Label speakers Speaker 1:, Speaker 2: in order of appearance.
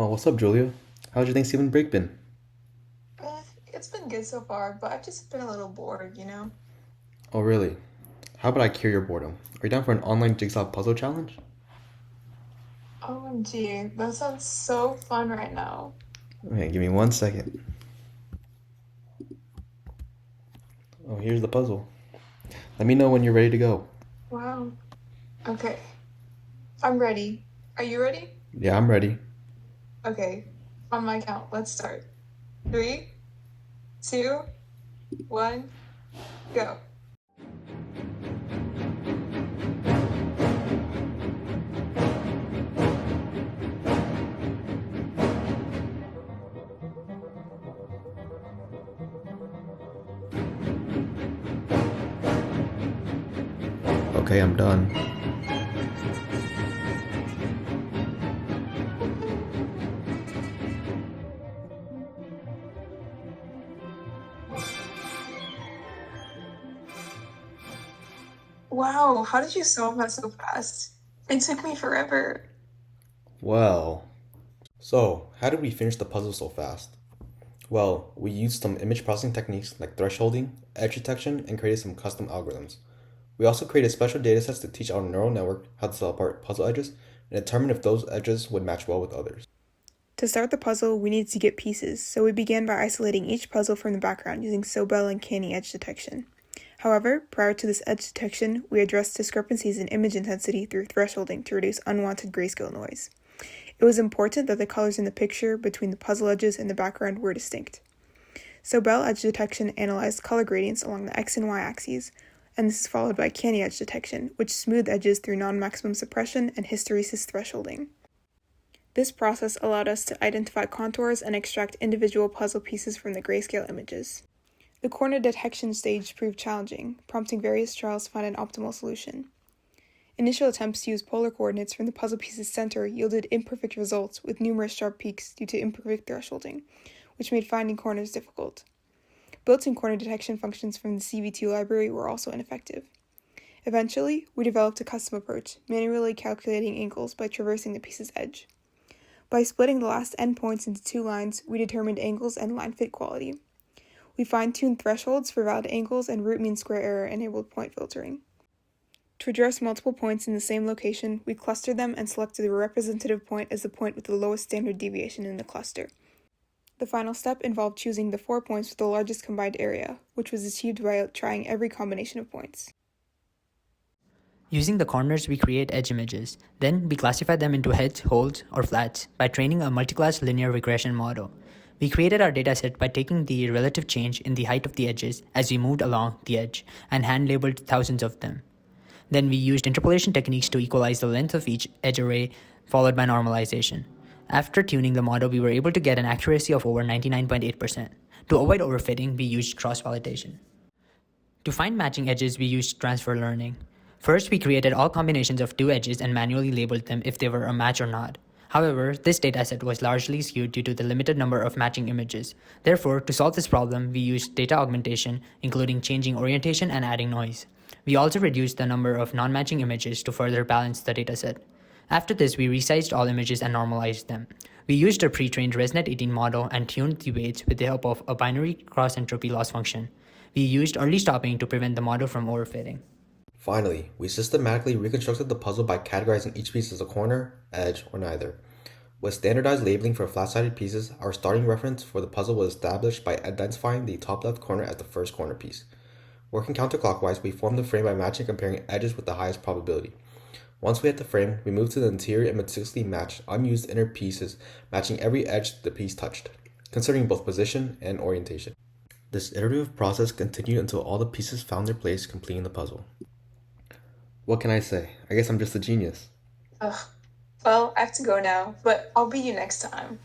Speaker 1: Oh, what's up, Julia? How's your Thanksgiving break been?
Speaker 2: It's been good so far, but I've just been a little bored.
Speaker 1: Oh, really? How about I cure your boredom? Are you down for an online jigsaw puzzle challenge?
Speaker 2: OMG, that sounds so fun right now.
Speaker 1: Okay, give me 1 second. Oh, here's the puzzle. Let me know when you're ready to go.
Speaker 2: Wow. Okay, I'm ready. Are you ready?
Speaker 1: Yeah, I'm ready.
Speaker 2: Okay, on my count, let's start. Three, two, one, go.
Speaker 1: Okay, I'm done.
Speaker 2: Wow, how did you solve that so fast? It took me forever.
Speaker 1: Well, so how did we finish the puzzle so fast? Well, we used some image processing techniques like thresholding, edge detection, and created some custom algorithms. We also created special datasets to teach our neural network how to tell apart puzzle edges and determine if those edges would match well with others.
Speaker 2: To start the puzzle, we needed to get pieces, so we began by isolating each puzzle from the background using Sobel and Canny edge detection. However, prior to this edge detection, we addressed discrepancies in image intensity through thresholding to reduce unwanted grayscale noise. It was important that the colors in the picture between the puzzle edges and the background were distinct. Sobel edge detection analyzed color gradients along the x and y axes, and this is followed by Canny edge detection, which smoothed edges through non-maximum suppression and hysteresis thresholding. This process allowed us to identify contours and extract individual puzzle pieces from the grayscale images. The corner detection stage proved challenging, prompting various trials to find an optimal solution. Initial attempts to use polar coordinates from the puzzle piece's center yielded imperfect results with numerous sharp peaks due to imperfect thresholding, which made finding corners difficult. Built-in corner detection functions from the CV2 library were also ineffective. Eventually, we developed a custom approach, manually calculating angles by traversing the piece's edge. By splitting the last endpoints into two lines, we determined angles and line fit quality. We fine-tuned thresholds for valid angles and root mean square error enabled point filtering. To address multiple points in the same location, we clustered them and selected the representative point as the point with the lowest standard deviation in the cluster. The final step involved choosing the 4 points with the largest combined area, which was achieved by trying every combination of points.
Speaker 3: Using the corners, we create edge images. Then, we classify them into heads, holes, or flats by training a multi-class linear regression model. We created our dataset by taking the relative change in the height of the edges as we moved along the edge and hand-labeled thousands of them. Then we used interpolation techniques to equalize the length of each edge array, followed by normalization. After tuning the model, we were able to get an accuracy of over 99.8%. To avoid overfitting, we used cross-validation. To find matching edges, we used transfer learning. First, we created all combinations of two edges and manually labeled them if they were a match or not. However, this dataset was largely skewed due to the limited number of matching images. Therefore, to solve this problem, we used data augmentation, including changing orientation and adding noise. We also reduced the number of non-matching images to further balance the dataset. After this, we resized all images and normalized them. We used a pre-trained ResNet 18 model and tuned the weights with the help of a binary cross-entropy loss function. We used early stopping to prevent the model from overfitting.
Speaker 1: Finally, we systematically reconstructed the puzzle by categorizing each piece as a corner, edge, or neither. With standardized labeling for flat-sided pieces, our starting reference for the puzzle was established by identifying the top left corner as the first corner piece. Working counterclockwise, we formed the frame by matching and comparing edges with the highest probability. Once we had the frame, we moved to the interior and meticulously matched unused inner pieces, matching every edge the piece touched, considering both position and orientation. This iterative process continued until all the pieces found their place, completing the puzzle. What can I say? I guess I'm just a genius.
Speaker 2: Ugh. Well, I have to go now, but I'll beat you next time.